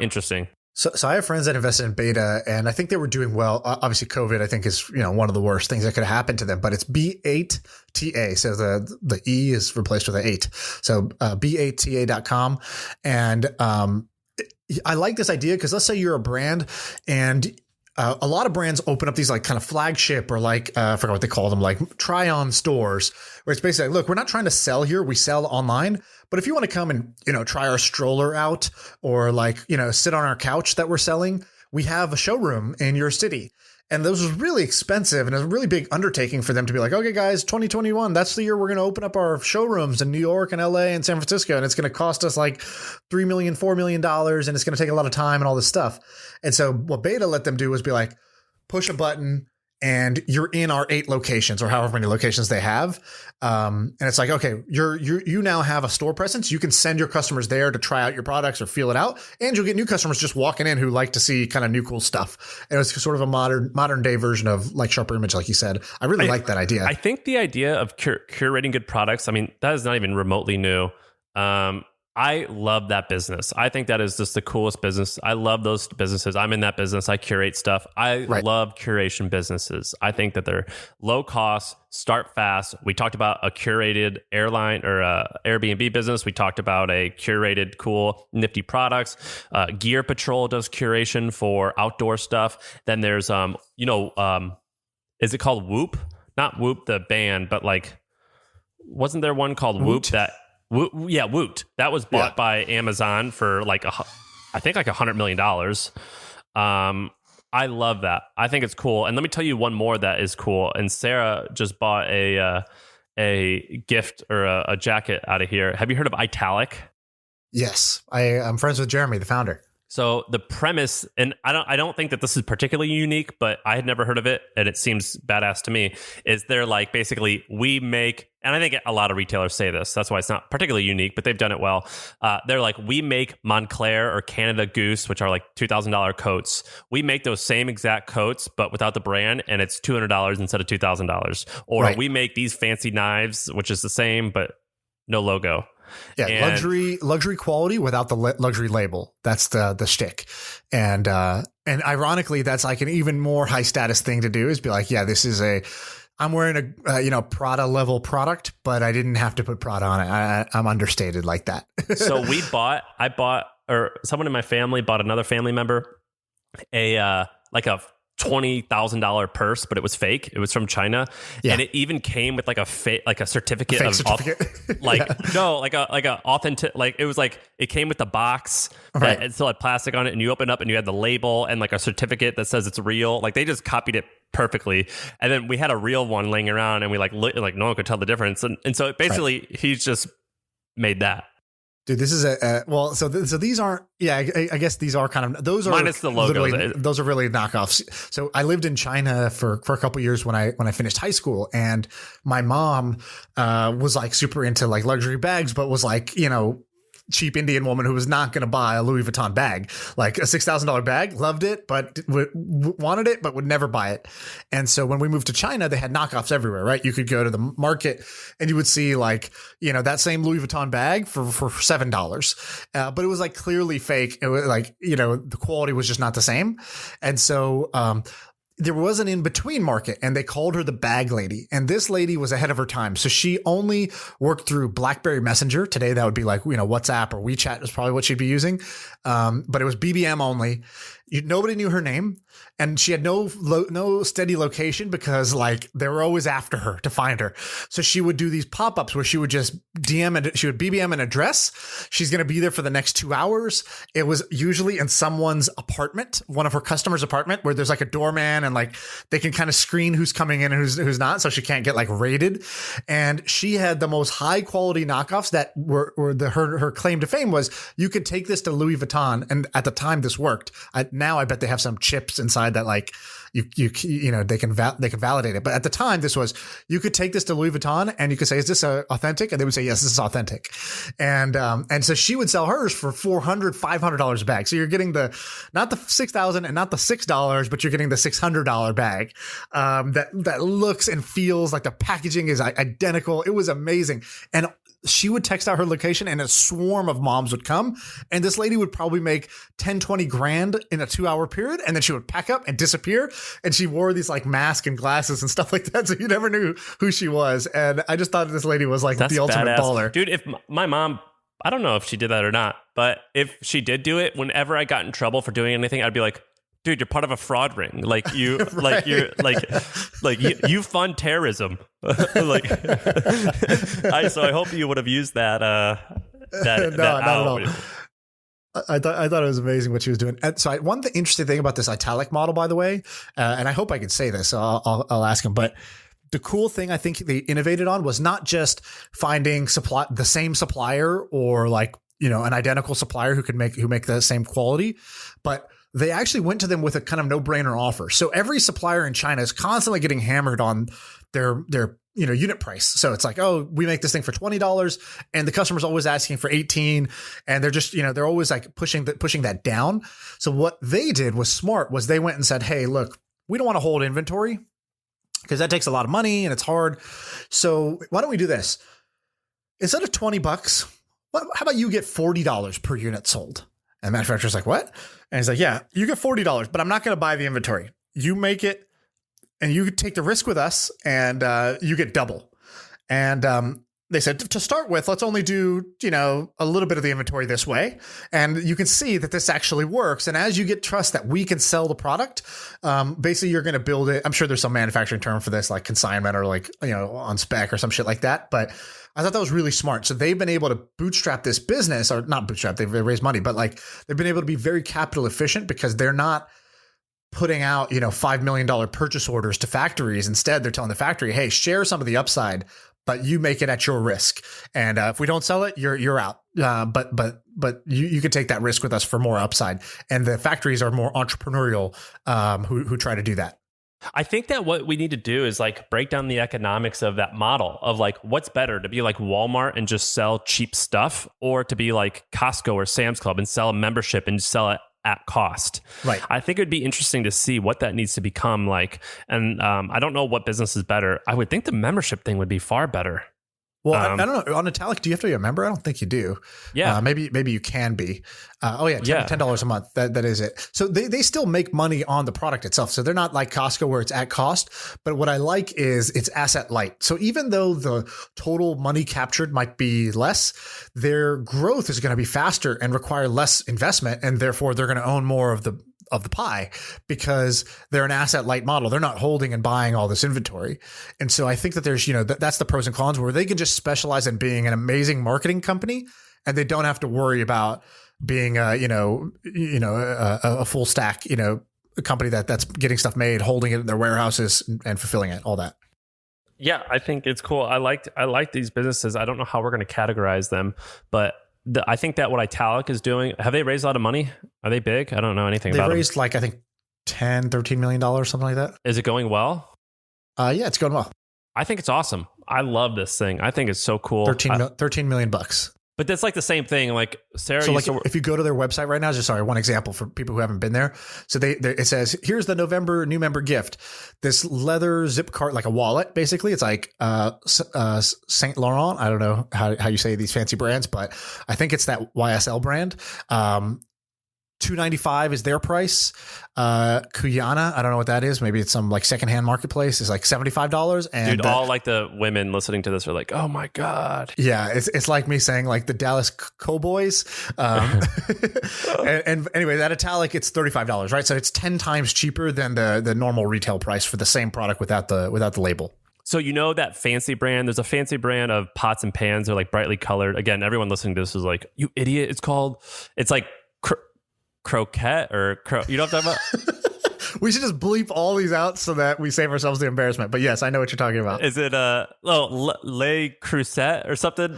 interesting. So I have friends that invested in Beta, and I think they were doing well. Obviously, COVID, I think, is one of the worst things that could have happened to them. But it's B8TA, so the E is replaced with an 8. So B8TA.com, and I like this idea because let's say you're a brand, and a lot of brands open up these like kind of flagship or like I forgot what they call them, like try-on stores, where it's basically like, look, we're not trying to sell here, we sell online. But if you want to come and, try our stroller out or like, sit on our couch that we're selling, we have a showroom in your city. And those was really expensive and it was a really big undertaking for them to be like, okay, guys, 2021, that's the year we're going to open up our showrooms in New York and LA and San Francisco. And it's going to cost us like $3 million, $4 million. And it's going to take a lot of time and all this stuff. And so what Beta let them do was be like, push a button and you're in our 8 locations or however many locations they have. And it's like, okay, you now have a store presence. You can send your customers there to try out your products or feel it out. And you'll get new customers just walking in who like to see kind of new cool stuff. And it's sort of a modern day version of like Sharper Image, like you said. I really like that idea. I think the idea of curating good products, I mean, that is not even remotely new. I love that business. I think that is just the coolest business. I love those businesses. I'm in that business. I curate stuff. I love curation businesses. I think that they're low cost, start fast. We talked about a curated airline or Airbnb business. We talked about a curated, cool, nifty products. Gear Patrol does curation for outdoor stuff. Then there's, is it called Whoop? Not Whoop, the band, but like, wasn't there one called Whoop that... Woot. That was bought by Amazon for like I think like $100 million. I love that. I think it's cool. And let me tell you one more that is cool. And Sarah just bought a gift or a jacket out of here. Have you heard of Italic? Yes, I'm friends with Jeremy, the founder. So the premise, and I don't think that this is particularly unique, but I had never heard of it, and it seems badass to me, is they're like, basically, we make, and I think a lot of retailers say this, that's why it's not particularly unique, but they've done it well. They're like, we make Montclair or Canada Goose, which are like $2,000 coats. We make those same exact coats, but without the brand, and it's $200 instead of $2,000. Or we make these fancy knives, which is the same, but no logo. Yeah, and luxury quality without the luxury label. That's the shtick. And ironically, that's like an even more high status thing to do is be like, yeah, this is I'm wearing a Prada level product, but I didn't have to put Prada on it. I'm understated like that. So I bought, or someone in my family bought another family member a $20,000 purse, but it was fake. It was from China, and it even came with like a certificate of authentic. Like it was like it came with the box that it still had plastic on it, and you open it up and you had the label and like a certificate that says it's real. Like they just copied it perfectly. And then we had a real one laying around, and we like no one could tell the difference. And so basically he's just made that. Dude, this is so these aren't. Yeah, I guess these are kind of those are minus the logos. Those are really knockoffs. So I lived in China for a couple years when I finished high school, and my mom was like super into like luxury bags, but was like, you know, cheap Indian woman who was not going to buy a Louis Vuitton bag, like a $6,000 bag, loved it, but wanted it, but would never buy it. And so when we moved to China, they had knockoffs everywhere, right? You could go to the market and you would see like, you know, that same Louis Vuitton bag for $7. But it was like clearly fake. It was like, you know, the quality was just not the same. And so, there was an in-between market, and they called her the bag lady. And this lady was ahead of her time. So she only worked through BlackBerry Messenger. Today, that would be like, you know, WhatsApp or WeChat is probably what she'd be using. But it was BBM only. Nobody knew her name, and she had no steady location because like they were always after her to find her. So she would do these pop-ups where she would just she would BBM an address. She's going to be there for the next 2 hours. It was usually in someone's apartment, one of her customers' apartment, where there's like a doorman and like they can kind of screen who's coming in and who's not, so she can't get like raided. And she had the most high quality knockoffs that were her claim to fame was you could take this to Louis Vuitton, and at the time this worked. Now I bet they have some chips inside that like you know they can validate it. But at the time, this was you could take this to Louis Vuitton and you could say, "Is this authentic?" And they would say, "Yes, this is authentic." And so she would sell hers for $400, $500 a bag. So you're getting not the $6,000 and not the $6, but you're getting the $600 bag that looks and feels like the packaging is identical. It was amazing. And she would text out her location and a swarm of moms would come, and this lady would probably make 10, 20 grand in a 2-hour period. And then she would pack up and disappear. And she wore these like mask and glasses and stuff like that. So you never knew who she was. And I just thought this lady was like the ultimate baller. Dude, if my mom, I don't know if she did that or not, but if she did do it, whenever I got in trouble for doing anything, I'd be like, dude, you're part of a fraud ring. Like you, right. You fund terrorism. So I hope you would have used that. No, not at all. I thought it was amazing what she was doing. And so one interesting thing about this italic model, by the way, and I hope I can say this, so I'll ask him, but the cool thing I think they innovated on was not just finding the same supplier or like, you know, an identical supplier who make the same quality, but they actually went to them with a kind of no-brainer offer. So every supplier in China is constantly getting hammered on their unit price. So it's like, oh, we make this thing for $20 and the customer's always asking for 18, and they're just, they're always like pushing that down. So what they did was smart, was they went and said, hey, look, we don't want to hold inventory because that takes a lot of money and it's hard. So why don't we do this? Instead of $20, how about you get $40 per unit sold? And the manufacturer's like, what? And he's like, yeah, you get $40, but I'm not going to buy the inventory. You make it and you take the risk with us, and you get double. And they said, to start with, let's only do, a little bit of the inventory this way. And you can see that this actually works. And as you get trust that we can sell the product, basically you're going to build it. I'm sure there's some manufacturing term for this, like consignment or like, on spec or some shit like that. But I thought that was really smart. So they've been able to bootstrap this business, or not bootstrap, they've raised money, but like they've been able to be very capital efficient because they're not putting out, $5 million purchase orders to factories. Instead, they're telling the factory, hey, share some of the upside, but you make it at your risk. And if we don't sell it, you're out. But you can take that risk with us for more upside. And the factories are more entrepreneurial who try to do that. I think that what we need to do is like break down the economics of that model of like what's better, to be like Walmart and just sell cheap stuff, or to be like Costco or Sam's Club and sell a membership and sell it at cost. Right. I think it would be interesting to see what that needs to become like. And I don't know what business is better. I would think the membership thing would be far better. Well, I don't know. On Italic, do you have to be a member? I don't think you do. Yeah. Maybe you can be. $10 a month. That is it. So they still make money on the product itself. So they're not like Costco where it's at cost. But what I like is it's asset light. So even though the total money captured might be less, their growth is going to be faster and require less investment. And therefore, they're going to own more of the pie because they're an asset light model. They're not holding and buying all this inventory. And so I think that there's, that's the pros and cons, where they can just specialize in being an amazing marketing company, and they don't have to worry about being a full stack, a company that's getting stuff made, holding it in their warehouses and fulfilling it, all that. Yeah, I think it's cool. I like these businesses. I don't know how we're going to categorize them, but I think that what Italic is doing, have they raised a lot of money? Are they big? I don't know anything about They them. raised like, I think 10, $13 million, something like that. Is it going well? Yeah, it's going well. I think it's awesome. I love this thing. I think it's so cool. 13 million bucks. But that's like the same thing. Like Sarah, so like if you go to their website right now, one example for people who haven't been there. So it says, here's the November new member gift. This leather zip cart, like a wallet, basically. It's like Saint Laurent. I don't know how you say these fancy brands, but I think it's that YSL brand. $295 is their price. Kuyana, I don't know what that is. Maybe it's some like secondhand marketplace. Is like $75. And dude, all like the women listening to this are like, "Oh my god!" Yeah, it's like me saying like the Dallas Cowboys. And anyway, that Italic, it's $35, right? So it's 10 times cheaper than the normal retail price for the same product without the label. So you know that fancy brand? There's a fancy brand of pots and pans. They're like brightly colored. Again, everyone listening to this is like, "You idiot!" It's like croquette or you know what I'm talking about? We should just bleep all these out so that we save ourselves the embarrassment. But yes, I know what you're talking about. Is it Le Creuset or something?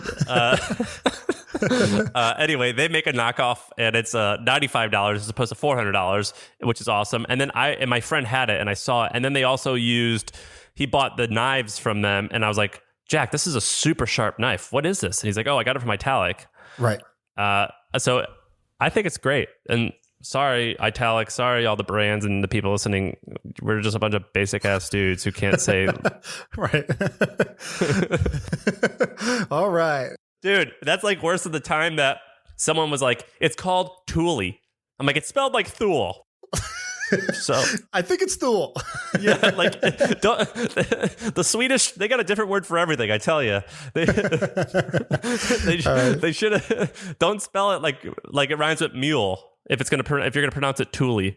Anyway, they make a knockoff and it's $95 as opposed to $400, which is awesome. And then my friend had it and I saw it. And then they also he bought the knives from them and I was like, Jack, this is a super sharp knife. What is this? And he's like, oh, I got it from Italic. Right. So I think it's great. And sorry, Italic, sorry, all the brands and the people listening. We're just a bunch of basic ass dudes who can't say. Right. All right. Dude, that's like worse than the time that someone was like, it's called Thule. I'm like, it's spelled like Thule. So I think it's Thule. Yeah, like the Swedish, they got a different word for everything. I tell you, they should have. Don't spell it like it rhymes with mule. If you're gonna pronounce it Thule.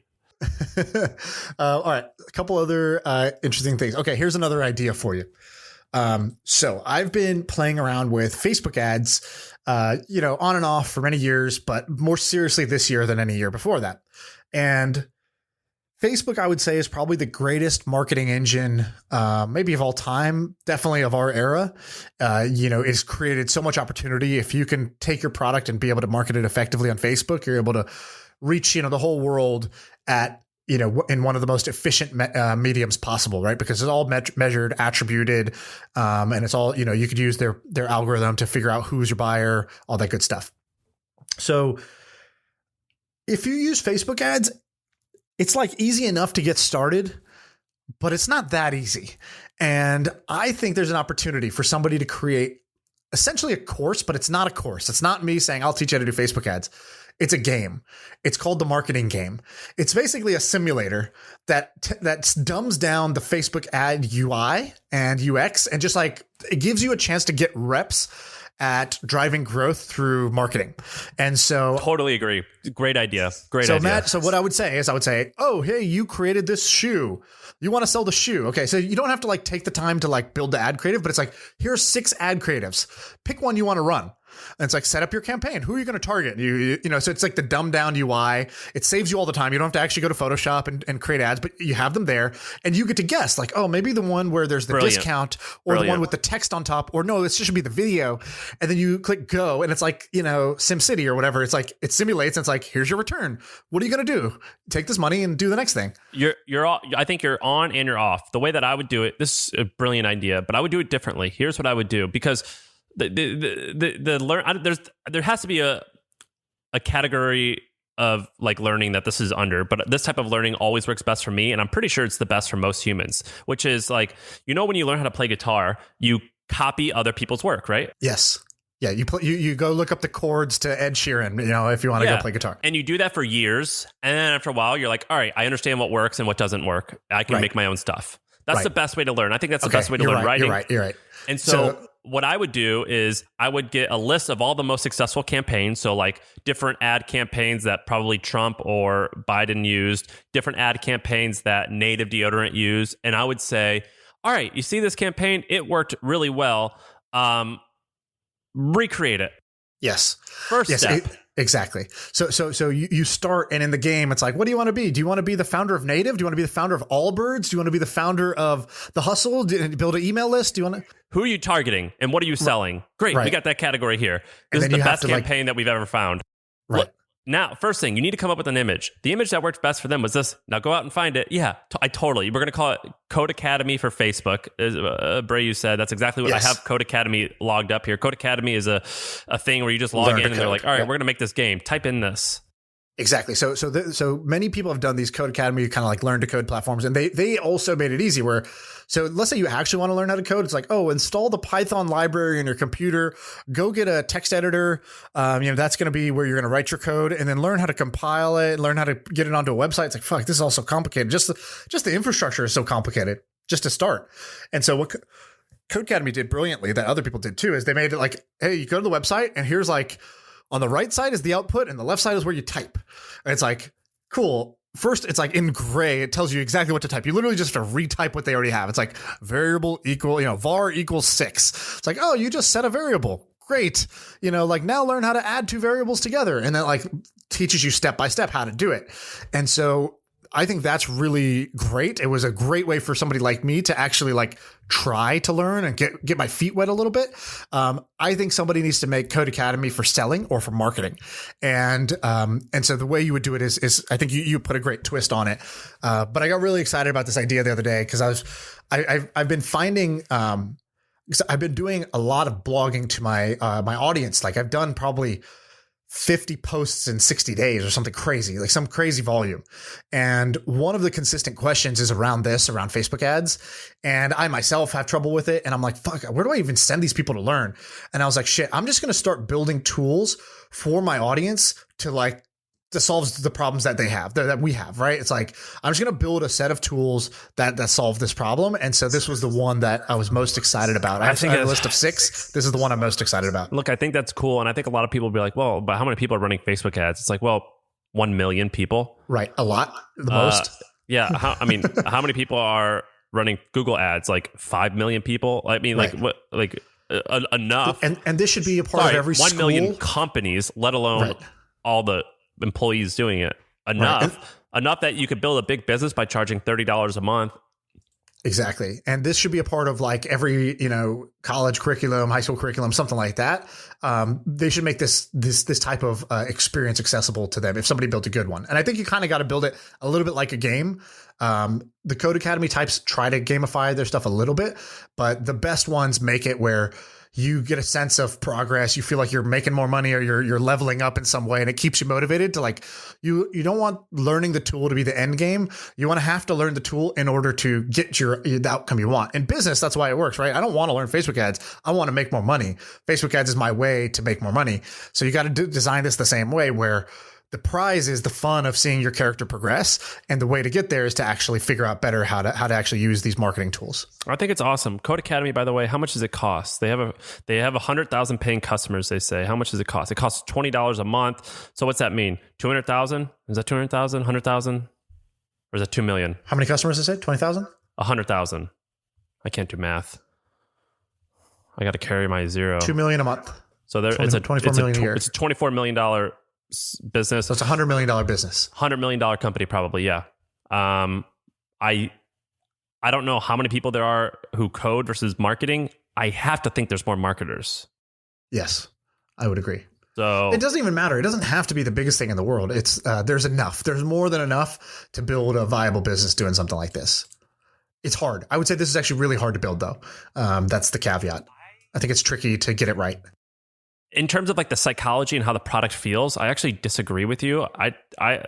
All right, a couple other interesting things. Okay, here's another idea for you. So I've been playing around with Facebook ads, on and off for many years, but more seriously this year than any year before that, and Facebook, I would say, is probably the greatest marketing engine, maybe of all time, definitely of our era. It's created so much opportunity. If you can take your product and be able to market it effectively on Facebook, you're able to reach, the whole world at, in one of the most efficient mediums possible, right? Because it's all measured, attributed, and it's all, you could use their algorithm to figure out who's your buyer, all that good stuff. So if you use Facebook ads, it's like easy enough to get started, but it's not that easy. And I think there's an opportunity for somebody to create essentially a course, but it's not a course. It's not me saying, I'll teach you how to do Facebook ads. It's a game. It's called the marketing game. It's basically a simulator that dumbs down the Facebook ad UI and UX and just like it gives you a chance to get reps at driving growth through marketing. And so totally agree. Great idea. So Matt, so what I would say is oh, hey, you created this shoe. You want to sell the shoe. Okay. So you don't have to like take the time to like build the ad creative, but it's like, here's 6 ad creatives. Pick one you want to run. And it's like, set up your campaign. Who are you going to target? So it's like the dumbed down UI. It saves you all the time. You don't have to actually go to Photoshop and create ads, but you have them there and you get to guess like, oh, maybe the one where there's the discount or the one with the text on top, or no, this should be the video. And then you click go and it's like, SimCity or whatever. It's like, it simulates and it's like, here's your return. What are you going to do? Take this money and do the next thing. I think you're on and you're off. The way that I would do it, this is a brilliant idea, but I would do it differently. Here's what I would do, because there has to be a category of like learning that this is under, but this type of learning always works best for me, and I'm pretty sure it's the best for most humans, which is like, when you learn how to play guitar, you copy other people's work, right? Yes. Yeah, you go look up the chords to Ed Sheeran, if you want to go play guitar. And you do that for years, and then after a while you're like, all right, I understand what works and what doesn't work. I can make my own stuff. That's the best way to learn. I think that's the best way to learn writing. You're right. And so what I would do is I would get a list of all the most successful campaigns. So like different ad campaigns that probably Trump or Biden used, different ad campaigns that Native Deodorant used. And I would say, all right, you see this campaign? It worked really well. Recreate it. Yes. First step. Exactly. So you start, and in the game, it's like, what do you want to be? Do you want to be the founder of Native? Do you want to be the founder of Allbirds? Do you want to be the founder of The Hustle? Do you build an email list? Do you want to? Who are you targeting, and what are you selling? Great, we got that category here. This is the best campaign that we've ever found. Right. Look, now, first thing, you need to come up with an image. The image that worked best for them was this. Now go out and find it. Yeah, I totally. We're going to call it Code Academy for Facebook. Bray, you said that's exactly what I have Code Academy logged up here. Code Academy is a thing where you just log in and they're like, all right, we're going to make this game. Type in this. Exactly. So many people have done these Code Academy kind of like learn to code platforms, and they also made it easy where, so let's say you actually want to learn how to code. It's like, oh, install the Python library in your computer, go get a text editor. That's going to be where you're going to write your code, and then learn how to compile it, learn how to get it onto a website. It's like, fuck, this is all so complicated. Just the infrastructure is so complicated just to start. And so what Code Academy did brilliantly that other people did too, is they made it like, hey, you go to the website and here's like, on the right side is the output and the left side is where you type. And it's like, cool. First, it's like in gray. It tells you exactly what to type. You literally just have to retype what they already have. It's like variable equal, var equals 6. It's like, oh, you just set a variable. Great. Like now learn how to add two variables together. And then like teaches you step by step how to do it. And so I think that's really great. It was a great way for somebody like me to actually like try to learn and get my feet wet a little bit. I think somebody needs to make Code Academy for selling or for marketing. And so the way you would do it is I think you put a great twist on it. But I got really excited about this idea the other day because I've been finding, because I've been doing a lot of blogging to my audience. Like I've done probably 50 posts in 60 days or something crazy, like some crazy volume. And one of the consistent questions is around Facebook ads. And I myself have trouble with it. And I'm like, fuck, where do I even send these people to learn? And I was like, shit, I'm just going to start building tools for my audience to solve the problems that they have, that we have, right? It's like, I'm just going to build a set of tools that solve this problem. And so this was the one that I was most excited about. I have a list of 6. This is the one I'm most excited about. Look, I think that's cool. And I think a lot of people will be like, well, but how many people are running Facebook ads? It's like, well, 1 million people. Right. A lot. The most. Yeah. How many people are running Google ads? Like 5 million people? I mean, like what, like enough. And this should be a part of every 1 school. million companies, let alone all the employees doing it. Enough that you could build a big business by charging $30 a month. Exactly. And this should be a part of like every, college curriculum, high school curriculum, something like that. They should make this type of experience accessible to them if somebody built a good one. And I think you kind of got to build it a little bit like a game. The Code Academy types try to gamify their stuff a little bit, but the best ones make it where you get a sense of progress. You feel like you're making more money or you're leveling up in some way, and it keeps you motivated to like, you don't want learning the tool to be the end game. You want to have to learn the tool in order to get the outcome you want. In business, that's why it works, right? I don't want to learn Facebook ads. I want to make more money. Facebook ads is my way to make more money. So you got to design this the same way where the prize is the fun of seeing your character progress. And the way to get there is to actually figure out better how to actually use these marketing tools. I think it's awesome. Code Academy, by the way, how much does it cost? They have 100,000 paying customers, they say. How much does it cost? It costs $20 a month. So what's that mean? 200,000? Is that 200,000? 100,000? Or is that 2 million? How many customers is it? 20,000? 100,000. I can't do math. I got to carry my zero. 2 million a month. So it's a $24 million a year. It's a $24 million business. So it's a $100 million business. $100 million company, probably. Yeah. I don't know how many people there are who code versus marketing. I have to think there's more marketers. Yes, I would agree. So it doesn't even matter. It doesn't have to be the biggest thing in the world. It's there's enough. There's more than enough to build a viable business doing something like this. It's hard. I would say this is actually really hard to build, though. That's the caveat. I think it's tricky to get it right. In terms of like the psychology and how the product feels, I actually disagree with you. I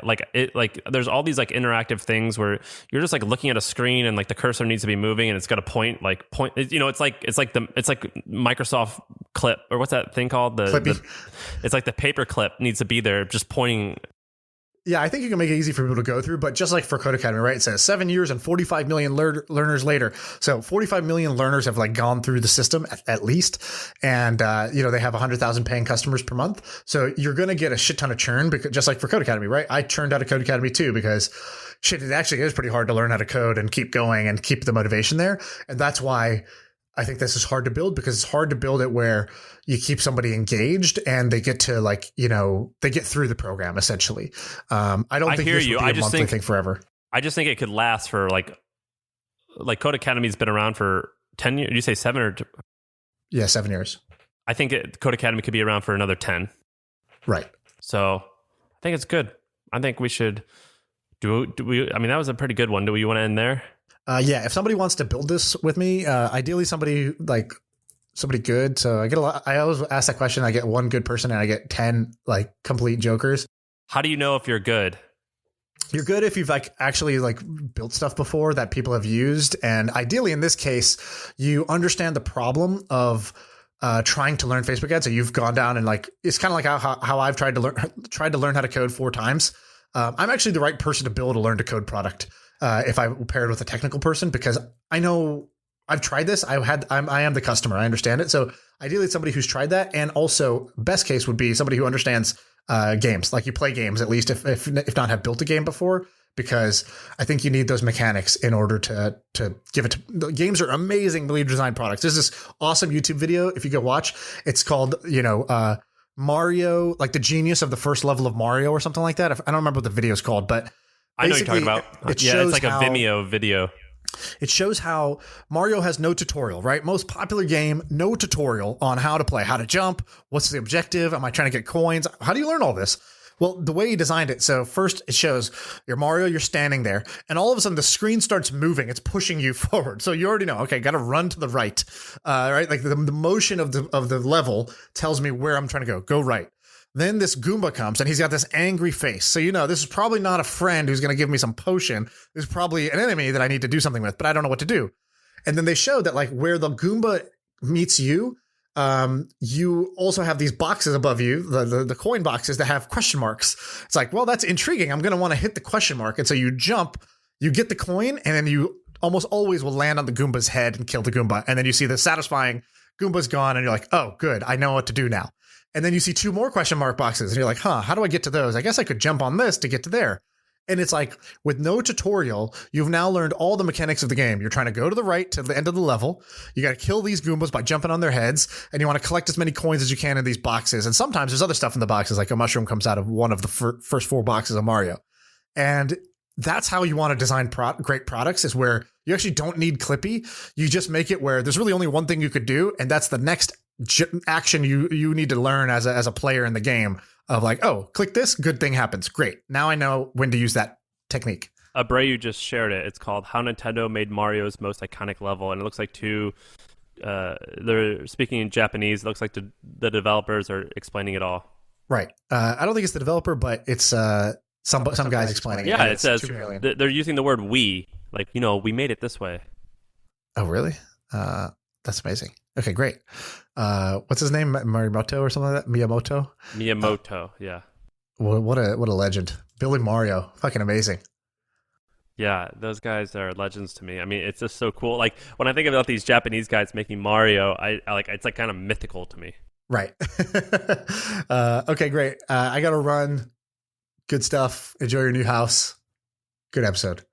like it. Like there's all these like interactive things where you're just like looking at a screen and like the cursor needs to be moving and it's got a point. It's like Microsoft Clip, or what's that thing called? It's like the paper clip needs to be there, just pointing. Yeah, I think you can make it easy for people to go through, but just like for Code Academy, right? It says 7 years and 45 million learners later. So 45 million learners have like gone through the system at least. And, they have 100,000 paying customers per month. So you're going to get a shit ton of churn, because just like for Code Academy, right? I churned out of Code Academy too, because shit, it actually is pretty hard to learn how to code and keep going and keep the motivation there. And that's why I think this is hard to build because it's hard to build it where you keep somebody engaged and they get to like, they get through the program essentially. I don't think this would be a monthly thing forever. I just think it could last for like Code Academy's been around for 10 years. Did you say 7 or? Yeah, 7 years. I think Code Academy could be around for another 10. Right. So I think it's good. I think we should do we, I mean, that was a pretty good one. Do we want to end there? Yeah. If somebody wants to build this with me, ideally somebody good. So I get a lot. I always ask that question. I get one good person and I get 10 like complete jokers. How do you know if you're good? You're good if you've like actually like built stuff before that people have used. And ideally in this case, you understand the problem of trying to learn Facebook ads. So you've gone down and like, it's kind of like how I've tried to learn how to code 4 times. I'm actually the right person to build a learn to code product. If I paired with a technical person, because I know I've tried this. I am the customer. I understand it. So ideally it's somebody who's tried that. And also best case would be somebody who understands games, like you play games, at least if not have built a game before, because I think you need those mechanics in order to give it to games are amazingly designed products. There's this awesome YouTube video. If you go watch, it's called, Mario, like the genius of the first level of Mario or something like that. I don't remember what the video is called, but I know what you're talking about. It's like a Vimeo video. It shows how Mario has no tutorial, right? Most popular game, no tutorial on how to play, how to jump. What's the objective? Am I trying to get coins? How do you learn all this? Well, the way he designed it. So first it shows you're Mario, you're standing there and all of a sudden the screen starts moving. It's pushing you forward. So you already know, okay, got to run to the right. Right. Like the motion of the level tells me where I'm trying to go right. Then this Goomba comes and he's got this angry face. So, this is probably not a friend who's going to give me some potion. This is probably an enemy that I need to do something with, but I don't know what to do. And then they show that like where the Goomba meets you, you also have these boxes above you, the coin boxes that have question marks. It's like, well, that's intriguing. I'm going to want to hit the question mark. And so you jump, you get the coin, and then you almost always will land on the Goomba's head and kill the Goomba. And then you see the satisfying Goomba's gone and you're like, oh, good. I know what to do now. And then you see 2 more question mark boxes and you're like, how do I get to those? I guess I could jump on this to get to there. And it's like with no tutorial, you've now learned all the mechanics of the game. You're trying to go to the right to the end of the level. You got to kill these Goombas by jumping on their heads. And you want to collect as many coins as you can in these boxes. And sometimes there's other stuff in the boxes, like a mushroom comes out of one of the first 4 boxes of Mario. And that's how you want to design great products, is where you actually don't need Clippy. You just make it where there's really only one thing you could do. And that's the next action you need to learn as a player in the game, of like, oh, click this, good thing happens. Great. Now I know when to use that technique. Abreu just shared it. It's called How Nintendo Made Mario's Most Iconic Level. And it looks like they're speaking in Japanese. It looks like the developers are explaining it all. Right. I don't think it's the developer, but it's some guys explaining it. Yeah, it says they're using the word we. Like, we made it this way. Oh, really? That's amazing. Okay, great. What's his name? Miyamoto or something like that? Miyamoto. Yeah. What a legend. Building Mario. Fucking amazing. Yeah, those guys are legends to me. I mean, it's just so cool. Like when I think about these Japanese guys making Mario, I like, it's like kind of mythical to me. Right. Okay, great. I got to run. Good stuff. Enjoy your new house. Good episode.